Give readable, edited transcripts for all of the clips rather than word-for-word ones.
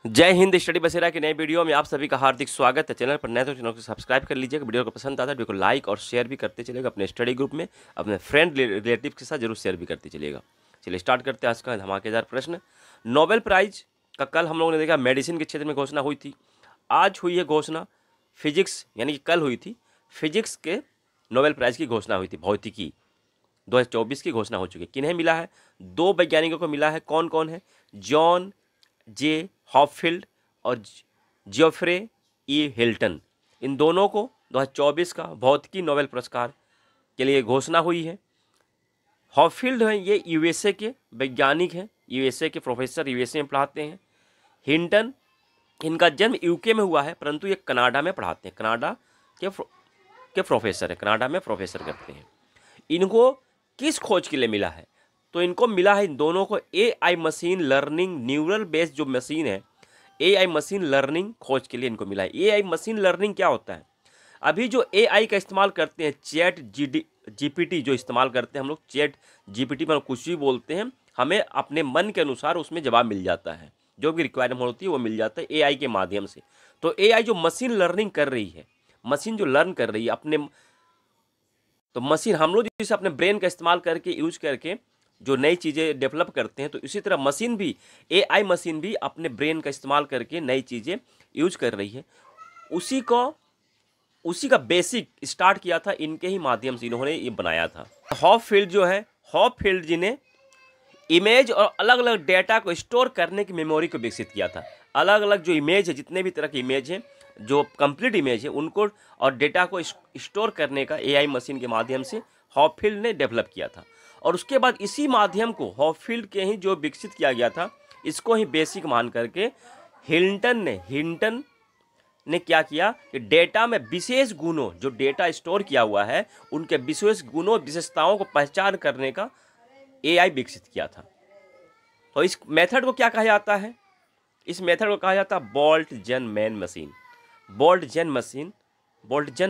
जय हिंद। स्टडी बसेरा की नई वीडियो में आप सभी का हार्दिक स्वागत है। चैनल पर नए तो चैनल को सब्सक्राइब कर लीजिएगा। वीडियो को पसंद आता है वीडियो को लाइक और शेयर भी करते चलिएगा। अपने स्टडी ग्रुप में अपने फ्रेंड रिलेटिव के साथ जरूर शेयर भी करते चलिएगा। चलिए स्टार्ट करते हैं आज का धमाकेदार प्रश्न। नोबेल प्राइज का कल हम लोगों ने देखा मेडिसिन के क्षेत्र में घोषणा हुई थी। आज हुई है घोषणा फिजिक्स, यानी कि कल हुई थी फिजिक्स के नोबेल प्राइज़ की घोषणा हुई थी। भौतिकी 2024 की घोषणा हो चुकी है। किन्हें मिला है? 2 वैज्ञानिकों को मिला है। कौन कौन है? जॉन जे हॉपफील्ड और जियोफ्रे ई हिल्टन। इन दोनों को 2024 का भौतिकी नोबेल पुरस्कार के लिए घोषणा हुई है। हॉपफील्ड हैं, ये यूएसए के वैज्ञानिक हैं, यूएसए के प्रोफेसर, यूएसए में पढ़ाते हैं। हिल्टन, इनका जन्म यूके में हुआ है परंतु ये कनाडा में पढ़ाते हैं। कनाडा के प्रोफेसर है, कनाडा में प्रोफेसर करते हैं। इनको किस खोज के लिए मिला है? तो इनको मिला है इन दोनों को AI machine learning neural based जो मशीन है, एआई मशीन लर्निंग खोज के लिए इनको मिला है। एआई मशीन लर्निंग क्या होता है? अभी जो एआई का इस्तेमाल करते हैं, चैट जीपीटी जो इस्तेमाल करते हैं हम लोग, चैट जीपीटी पर कुछ भी बोलते हैं, हमें अपने मन के अनुसार उसमें जवाब मिल जाता है, जो भी रिक्वायरमेंट होती है वो मिल जाता है एआई के माध्यम से। तो एआई जो मशीन लर्निंग कर रही है, मशीन जो लर्न कर रही है अपने, तो मशीन हम लोग जैसे अपने ब्रेन का इस्तेमाल करके यूज करके जो नई चीज़ें डेवलप करते हैं, तो इसी तरह मशीन भी, एआई मशीन भी अपने ब्रेन का इस्तेमाल करके नई चीज़ें यूज कर रही है। उसी का बेसिक स्टार्ट किया था इनके ही माध्यम से, इन्होंने ये बनाया था। हॉपफील्ड जो है, हॉपफील्ड जी ने इमेज और अलग अलग डेटा को स्टोर करने की मेमोरी को विकसित किया था। अलग अलग जो इमेज है, जितने भी तरह की इमेज हैं, जो कंप्लीट इमेज है उनको और डेटा को स्टोर करने का एआई मशीन के माध्यम से हॉपफील्ड ने डेवलप किया था। और उसके बाद इसी माध्यम को हॉपफील्ड के ही जो विकसित किया गया था, इसको ही बेसिक मान करके हिल्टन ने क्या किया कि डेटा में विशेष गुणों, जो डेटा स्टोर किया हुआ है उनके विशेष गुणों विशेषताओं को पहचान करने का एआई विकसित किया था। तो इस मेथड को क्या कहा जाता है? इस मेथड को कहा जाता है Boltzmann man machine. Boltzmann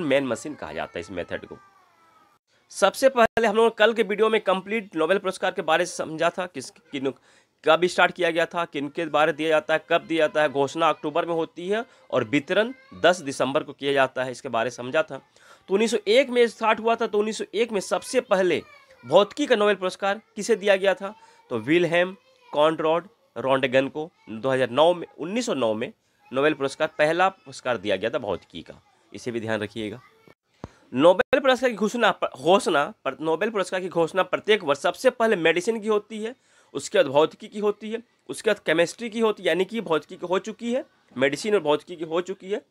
man machine कहा जाता है इस मेथड को। सबसे पहले हम लोग कल के वीडियो में कंप्लीट नोबेल पुरस्कार के बारे में समझा था, कब स्टार्ट किया गया था, किनके बारे दिया जाता है, कब दिया जाता है। घोषणा अक्टूबर में होती है और वितरण 10 दिसंबर को किया जाता है, इसके बारे में समझा था। तो 1901 में स्टार्ट हुआ था। तो 1901 में सबसे पहले भौतिकी का नोबेल पुरस्कार किसे दिया गया था? तो विल्हेम कॉनराड रोन्टगेन को 1909 में नोबेल पुरस्कार, पहला पुरस्कार दिया गया था भौतिकी का। इसे भी ध्यान रखिएगा। नोबेल पुरस्कार की नोबेल पुरस्कार की घोषणा प्रत्येक वर्ष सबसे पहले मेडिसिन की होती है, उसके बाद भौतिकी की होती है, उसके बाद केमिस्ट्री की होती है, यानी कि भौतिकी की हो चुकी है, मेडिसिन और भौतिकी की हो चुकी है।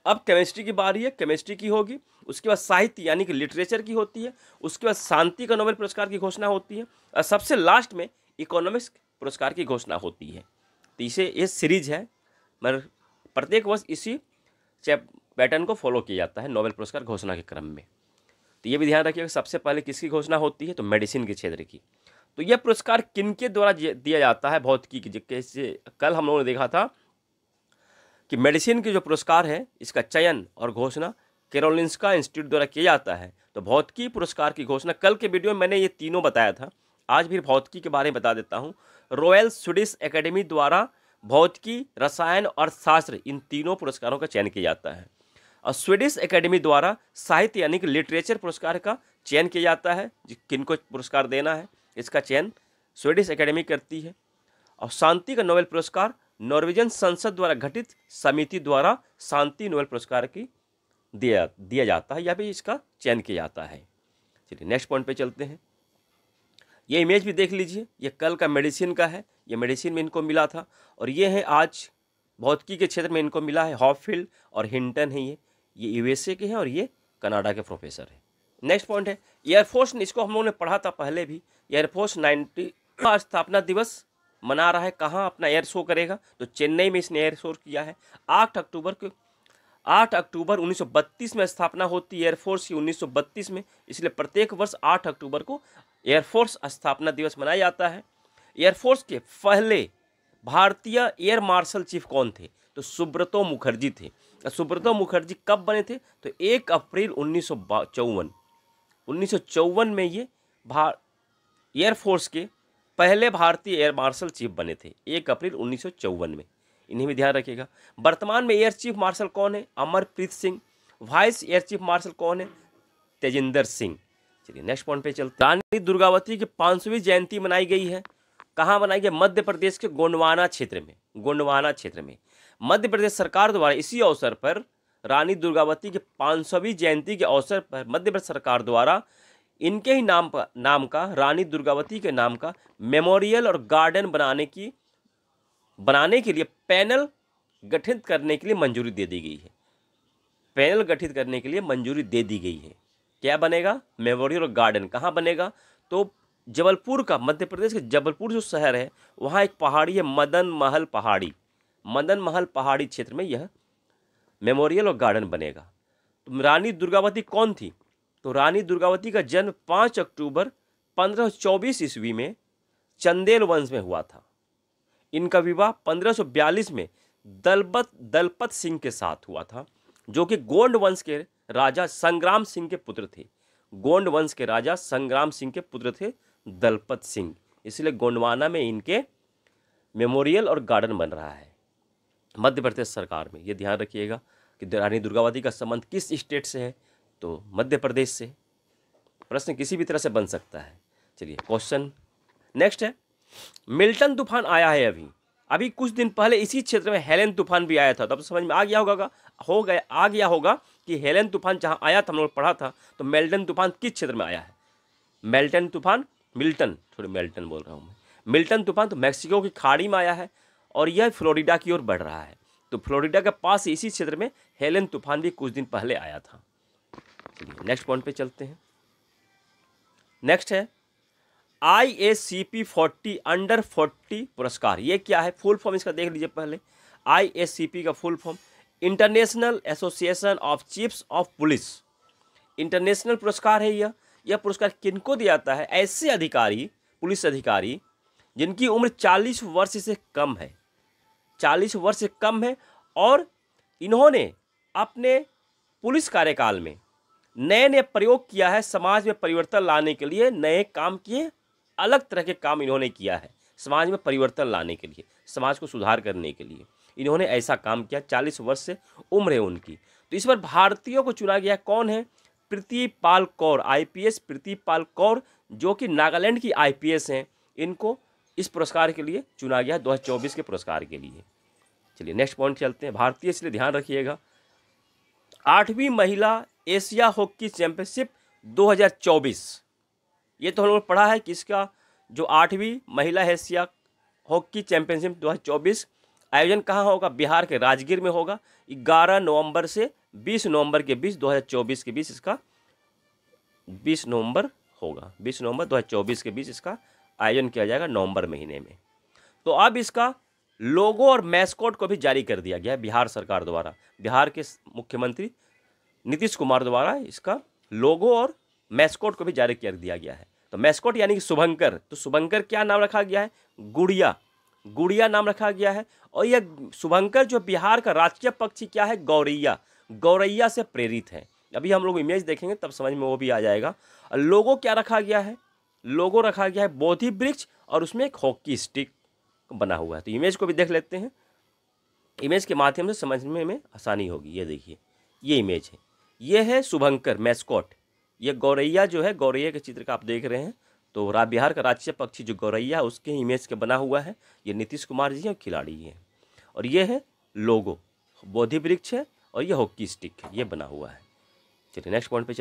अब केमिस्ट्री की बारी है, केमिस्ट्री की होगी। उसके बाद साहित्य यानी कि लिटरेचर की होती है। उसके बाद शांति का नोबेल पुरस्कार की घोषणा होती है और सबसे लास्ट में इकोनॉमिक्स पुरस्कार की घोषणा होती है। तो इसे ये सीरीज है, मगर प्रत्येक वर्ष इसी पैटर्न को फॉलो किया जाता है नोबेल पुरस्कार घोषणा के क्रम में। तो ये भी ध्यान रखिएगा सबसे पहले किसकी घोषणा होती है? तो मेडिसिन के क्षेत्र की। तो यह पुरस्कार किनके द्वारा दिया जाता है? भौतिकी की। जैसे कल हम लोगों ने देखा था कि मेडिसिन के जो पुरस्कार है, इसका चयन और घोषणा कैरोलिंस्का इंस्टीट्यूट द्वारा किया जाता है। तो भौतिकी पुरस्कार की घोषणा कल के वीडियो में मैंने ये तीनों बताया था, आज भी भौतिकी के बारे में बता देता हूँ। रॉयल स्वीडिश एकेडमी द्वारा भौतिकी, रसायन और शास्त्र, इन तीनों पुरस्कारों का चयन किया जाता है। और स्वीडिश एकेडमी द्वारा साहित्य यानी कि लिटरेचर पुरस्कार का चयन किया जाता है, किनको पुरस्कार देना है इसका चयन स्वीडिश एकेडमी करती है। और शांति का नोबेल पुरस्कार नॉर्वेजियन संसद द्वारा गठित समिति द्वारा शांति नोबेल पुरस्कार की दिया जाता है, या भी इसका चयन किया जाता है। चलिए नेक्स्ट पॉइंट पे चलते हैं। ये इमेज भी देख लीजिए, ये कल का मेडिसिन का है, ये मेडिसिन में इनको मिला था। और ये है आज भौतिकी के क्षेत्र में इनको मिला है, हॉपफील्ड और हिल्टन है। ये यूएसए के हैं और ये कनाडा के प्रोफेसर हैं। नेक्स्ट पॉइंट है एयरफोर्स। इसको हम लोगों ने पढ़ा था पहले भी। एयरफोर्स 90 स्थापना दिवस मना रहा है। कहाँ अपना एयर शो करेगा? तो चेन्नई में इसने एयर शो किया है। 8 अक्टूबर 1932 में स्थापना होती है एयरफोर्स की, 1932 में। इसलिए प्रत्येक वर्ष 8 अक्टूबर को एयरफोर्स स्थापना दिवस मनाया जाता है। एयरफोर्स के पहले भारतीय एयर मार्शल चीफ कौन थे? तो सुब्रतो मुखर्जी थे। सुब्रतो मुखर्जी कब बने थे? तो 1 अप्रैल 1954 में ये एयरफोर्स के पहले भारतीय एयर मार्शल चीफ बने थे 1 अप्रैल 1954 में, इन्हें भी ध्यान रखिएगा। वर्तमान में एयर चीफ मार्शल कौन है? Amarpreet Singh. Vice air chief marshal कौन है? तेजिंदर सिंह। चलिए नेक्स्ट पॉइंट पे चलते हैं। रानी दुर्गावती की 500वीं जयंती मनाई गई है, कहाँ मनाई गई? मध्य प्रदेश के गोंडवाना क्षेत्र में। गोंडवाना क्षेत्र में मध्य प्रदेश सरकार द्वारा इसी अवसर पर रानी दुर्गावती की 500वीं जयंती के अवसर पर मध्य प्रदेश सरकार द्वारा इनके ही नाम का रानी दुर्गावती के नाम का मेमोरियल और गार्डन बनाने के लिए पैनल गठित करने के लिए मंजूरी दे दी गई है। पैनल गठित करने के लिए मंजूरी दे दी गई है। क्या बनेगा? मेमोरियल और गार्डन। कहाँ बनेगा? तो जबलपुर का, मध्य प्रदेश के जबलपुर जो शहर है वहाँ एक पहाड़ी है, मदन महल पहाड़ी। मदन महल पहाड़ी क्षेत्र में यह मेमोरियल और गार्डन बनेगा। तो रानी दुर्गावती कौन थी? तो रानी दुर्गावती का जन्म 5 अक्टूबर 1524 ईस्वी में चंदेल वंश में हुआ था। इनका विवाह 1542 में दलपत सिंह के साथ हुआ था, जो कि गोंड वंश के राजा संग्राम सिंह के पुत्र थे। गोंड वंश के राजा संग्राम सिंह के पुत्र थे दलपत सिंह, इसलिए गोंडवाना में इनके मेमोरियल और गार्डन बन रहा है मध्य प्रदेश सरकार में। ये ध्यान रखिएगा कि रानी दुर्गावती का संबंध किस स्टेट से है? तो मध्य प्रदेश से। प्रश्न किसी भी तरह से बन सकता है। चलिए क्वेश्चन नेक्स्ट है, मिल्टन तूफान आया है अभी कुछ दिन पहले इसी क्षेत्र में हेलेन तूफान भी आया था। तब समझ में आ गया होगा कि हेलेन तूफान जहां आया था, हम लोग पढ़ा था। तो मेल्टन तूफान किस क्षेत्र में आया है? मेल्टन बोल रहा हूं मैं। मिल्टन तूफान तो मैक्सिको की खाड़ी में आया है और यह फ्लोरिडा की ओर बढ़ रहा है। तो फ्लोरिडा के पास इसी क्षेत्र में हेलेन तूफान भी कुछ दिन पहले आया था। चलिए नेक्स्ट पॉइंट पे चलते हैं। नेक्स्ट है IACP 40 अंडर 40 पुरस्कार। ये क्या है? फुल फॉर्म इसका देख लीजिए पहले। IACP का full form international association of chiefs of police. International पुरस्कार है यह पुरस्कार किनको दिया जाता है? ऐसे अधिकारी, पुलिस अधिकारी जिनकी उम्र 40 वर्ष से कम है, 40 वर्ष से कम है और इन्होंने अपने पुलिस कार्यकाल में नए प्रयोग किया है, समाज में परिवर्तन लाने के लिए नए काम किए, अलग तरह के काम इन्होंने किया है समाज में परिवर्तन लाने के लिए, समाज को सुधार करने के लिए इन्होंने ऐसा काम किया। 40 वर्ष से उम्र है उनकी। तो इस बार भारतीयों को चुना गया। कौन है? प्रीतिपाल कौर, IPS प्रीतिपाल कौर, जो कि नागालैंड की IPS हैं। इनको इस पुरस्कार के लिए चुना गया 2024 के पुरस्कार के लिए। चलिए नेक्स्ट पॉइंट चलते हैं। भारतीय, इसलिए ध्यान रखिएगा, 8वीं महिला एशिया हॉकी चैंपियनशिप 2024। ये तो हम लोग पढ़ा है कि इसका जो 8वीं महिला एशिया हॉकी चैंपियनशिप 2024 आयोजन कहाँ होगा? बिहार के राजगीर में होगा। 11 नवंबर से 20 नवंबर के बीच 2024 के बीच इसका 20 नवंबर होगा। 20 नवंबर 2024 के बीच इसका आयोजन किया जाएगा नवंबर महीने में। तो अब इसका लोगो और मैस्कॉट को भी जारी कर दिया गया है बिहार सरकार द्वारा। बिहार के मुख्यमंत्री नीतीश कुमार द्वारा इसका लोगो और मैस्कॉट को भी जारी कर दिया गया है। तो मैस्कॉट यानी कि शुभंकर। तो शुभंकर क्या नाम रखा गया है? गुड़िया नाम रखा गया है। और यह शुभंकर जो बिहार का राष्ट्रीय पक्षी क्या है? गौरैया से प्रेरित है। अभी हम लोग इमेज देखेंगे तब समझ में वो भी आ जाएगा। और लोगो क्या रखा गया है? लोगो रखा गया है बोधि वृक्ष और उसमें एक हॉकी स्टिक बना हुआ है। तो इमेज को भी देख लेते हैं, इमेज के माध्यम से समझने में आसानी होगी। ये देखिए, ये इमेज है, ये है शुभंकर मैस्कॉट। ये गौरैया जो है, गौरैया के चित्र का आप देख रहे हैं। तो बिहार का राष्ट्रीय पक्षी जो गौरैया है उसके इमेज के बना हुआ है। ये नीतीश कुमार जी हैं, खिलाड़ी हैं। और ये है लोगो, बोधि वृक्ष है और ये हॉकी स्टिक है, ये बना हुआ है। चलिए नेक्स्ट पॉइंट पे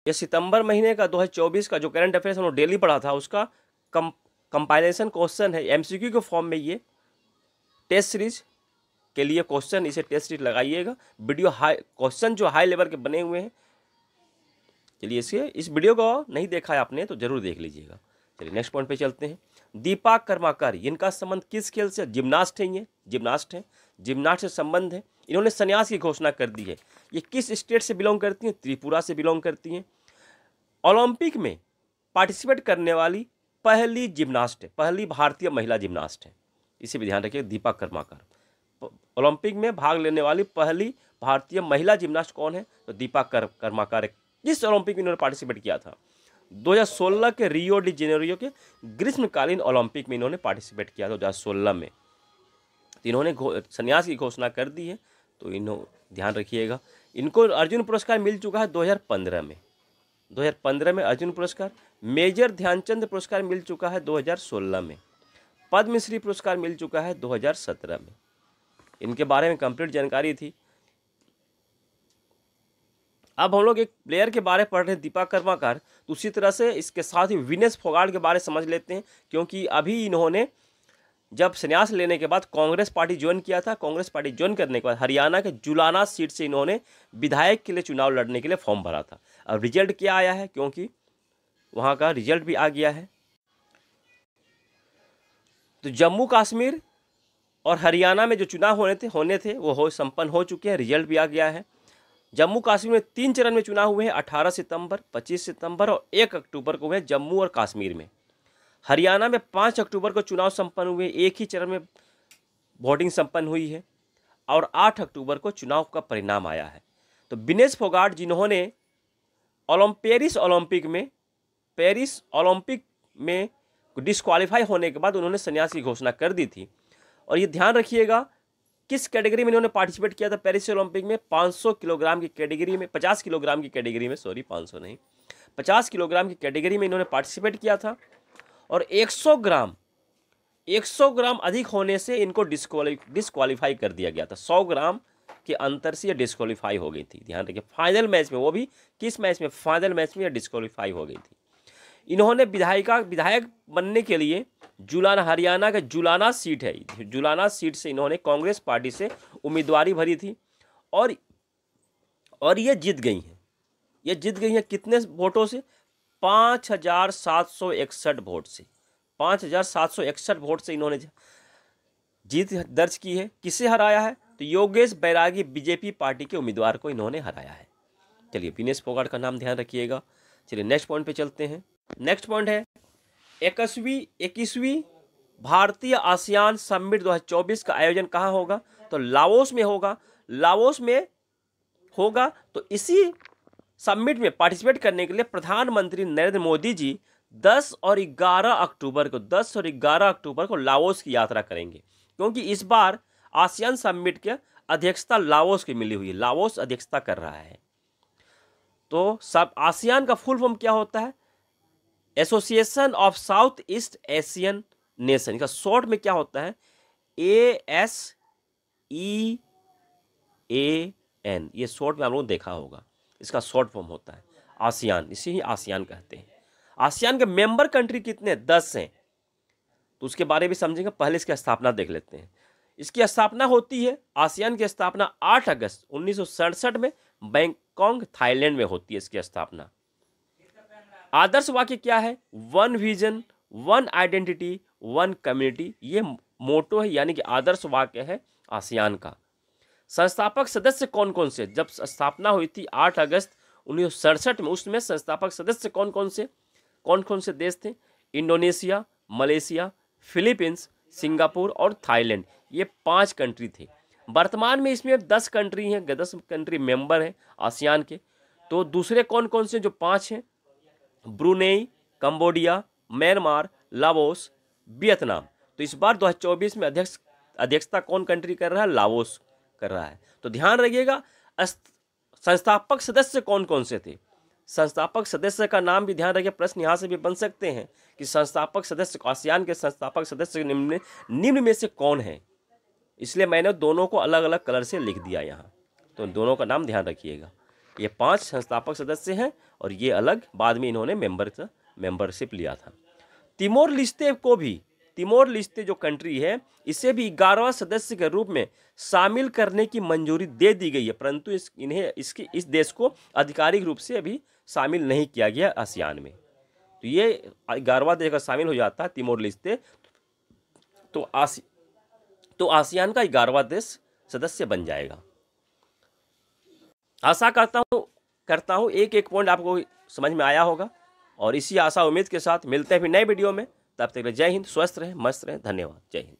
ये सितंबर महीने का 2024 का जो करंट अफेयर्स हम लोग डेली पढ़ा था उसका कंपाइलेशन क्वेश्चन है MCQ के फॉर्म में। ये टेस्ट सीरीज के लिए क्वेश्चन, इसे टेस्ट सीरीज लगाइएगा। वीडियो क्वेश्चन जो हाई लेवल के बने हुए हैं। चलिए इस वीडियो को नहीं देखा है आपने तो जरूर देख लीजिएगा। चलिए नेक्स्ट पॉइंट पे चलते हैं। दीपा कर्माकर, इनका संबंध किस खेल से? जिम्नास्ट हैं, ये जिम्नास्ट हैं, जिम्नास्ट से संबंध है। इन्होंने संन्यास की घोषणा कर दी है। ये किस स्टेट से बिलोंग करती हैं? त्रिपुरा से बिलोंग करती हैं। ओलंपिक में पार्टिसिपेट करने वाली पहली जिम्नास्ट है, पहली भारतीय महिला जिम्नास्ट है। इसे भी ध्यान रखिए, दीपा कर्माकर। ओलंपिक में भाग लेने वाली पहली भारतीय महिला जिम्नास्ट कौन है? तो दीपा कर्माकर। जिस ओलंपिक में इन्होंने पार्टिसिपेट किया था 2016 के रियो डी जेनेरियो के ग्रीष्मकालीन ओलंपिक में इन्होंने पार्टिसिपेट किया था 2016 में। तो इन्होंने संन्यास की घोषणा कर दी है, तो इन्होंने ध्यान रखिएगा। इनको अर्जुन पुरस्कार मिल चुका है 2015 में, 2015 में अर्जुन पुरस्कार। मेजर ध्यानचंद पुरस्कार मिल चुका है 2016 में। पद्मश्री पुरस्कार मिल चुका है 2017 में। इनके बारे में कंप्लीट जानकारी थी। अब हम लोग एक प्लेयर के बारे में पढ़ रहे हैं, दीपा कर्माकर। तो उसी तरह से इसके साथ ही विनेश फोगाट के बारे में समझ लेते हैं, क्योंकि अभी इन्होंने जब संन्यास लेने के बाद कांग्रेस पार्टी ज्वाइन किया था। कांग्रेस पार्टी ज्वाइन करने के बाद हरियाणा के जुलाना सीट से इन्होंने विधायक के लिए चुनाव लड़ने के लिए फॉर्म भरा था। अब रिजल्ट क्या आया है, क्योंकि वहाँ का रिजल्ट भी आ गया है। तो जम्मू कश्मीर और हरियाणा में जो चुनाव होने थे वो संपन्न हो चुके हैं, रिजल्ट भी आ गया है। जम्मू कश्मीर में 3 चरण में चुनाव हुए हैं, 18 सितंबर, 25 सितंबर और 1 अक्टूबर को हुए जम्मू और कश्मीर में। हरियाणा में 5 अक्टूबर को चुनाव संपन्न हुए, एक ही चरण में वोटिंग संपन्न हुई है और 8 अक्टूबर को चुनाव का परिणाम आया है। तो विनेश फोगाट जिन्होंने पेरिस ओलंपिक में डिस्क्वालीफाई होने के बाद उन्होंने संन्यास की घोषणा कर दी थी। और ये ध्यान रखिएगा किस कैटेगरी में इन्होंने पार्टिसिपेट किया था पेरिस ओलंपिक में, 500 किलोग्राम की कैटेगरी में, 50 किलोग्राम की कैटेगरी में, सॉरी 500 नहीं, 50 किलोग्राम की कैटेगरी में इन्होंने पार्टिसिपेट किया था। और 100 ग्राम अधिक होने से इनको डिस्क्वालीफाई कर दिया गया था। 100 ग्राम के अंतर से ये डिस्क्वालीफाई हो गई थी। ध्यान रखिए, फाइनल मैच में, वो भी किस मैच में, फाइनल मैच में ये डिस्क्वालीफाई हो गई थी। इन्होंने विधायक बनने के लिए हरियाणा का जुलाना सीट है, जुलाना सीट से इन्होंने कांग्रेस पार्टी से उम्मीदवारी भरी थी और ये जीत गई हैं। ये जीत गई हैं कितने वोटों से? 5761 वोट से। 5761 वोट से इन्होंने जीत दर्ज की है। किसे हराया है? तो योगेश बैरागी बीजेपी पार्टी के उम्मीदवार को इन्होंने हराया है। चलिए, विनेश फोगाट का नाम ध्यान रखिएगा। चलिए नेक्स्ट पॉइंट पे चलते हैं। नेक्स्ट पॉइंट है 21वीं भारतीय आसियान समिट 2024 का आयोजन कहाँ होगा? तो लाओस में होगा। लाओस में होगा। तो इसी समिट में पार्टिसिपेट करने के लिए प्रधानमंत्री नरेंद्र मोदी जी 10 और 11 अक्टूबर को लाओस की यात्रा करेंगे, क्योंकि इस बार आसियान समिट की अध्यक्षता लाओस की मिली हुई है। लाओस अध्यक्षता कर रहा है। तो सब आसियान का फुल फॉर्म क्या होता है? Association of south east Asian nation. इसका शॉर्ट में क्या होता है? ASEAN। ये शॉर्ट में आप लोगों ने देखा होगा, इसका शॉर्ट फॉर्म होता है आसियान, इसी ही आसियान कहते हैं। आसियान के मेंबर कंट्री कितने? 10 हैं। तो उसके बारे में समझेंगे। पहले इसकी स्थापना देख लेते हैं। इसकी स्थापना होती है, आसियान की स्थापना 8 अगस्त 1967 में बैंकॉक थाईलैंड में होती है इसकी स्थापना। आदर्श वाक्य क्या है? 1 विजन 1 आइडेंटिटी 1 कम्युनिटी, ये मोटो है, यानी कि आदर्श वाक्य है आसियान का। संस्थापक सदस्य कौन कौन से? जब स्थापना हुई थी 8 अगस्त 1967 में, उसमें संस्थापक सदस्य कौन कौन से देश थे? इंडोनेशिया, मलेशिया, फिलीपींस, सिंगापुर और थाईलैंड, ये 5 कंट्री थे। वर्तमान में इसमें 10 कंट्री हैं, 10 कंट्री मेंबर हैं आसियान के। तो दूसरे कौन कौन से जो 5 हैं? Brunei, Cambodia, Myanmar, Laos, Vietnam. तो इस बार 2024 में अध्यक्षता कौन कंट्री कर रहा है? लाओस कर रहा है। तो ध्यान रखिएगा संस्थापक सदस्य कौन कौन से थे। संस्थापक सदस्य का नाम भी ध्यान रखिए, प्रश्न यहाँ से भी बन सकते हैं कि संस्थापक सदस्य, आसियान के संस्थापक सदस्य निम्न में से कौन है। इसलिए मैंने दोनों को अलग अलग कलर से लिख दिया यहाँ, तो दोनों का नाम ध्यान रखिएगा। ये 5 संस्थापक सदस्य हैं और ये अलग बाद में इन्होंने मेंबरशिप लिया था। तिमोर लिस्ते जो कंट्री है, इसे भी 11वां सदस्य के रूप में शामिल करने की मंजूरी दे दी गई है, परंतु इस देश को आधिकारिक रूप से अभी शामिल नहीं किया गया आसियान में। तो ये 11वां देश का शामिल हो जाता है तिमोर लिस्ते, तो आसियान का 11वां देश सदस्य बन जाएगा। आशा करता हूँ एक पॉइंट आपको समझ में आया होगा, और इसी आशा उम्मीद के साथ मिलते हैं फिर नए वीडियो में। तब तक जय हिंद, स्वस्थ रहें, मस्त रहें। धन्यवाद। जय हिंद।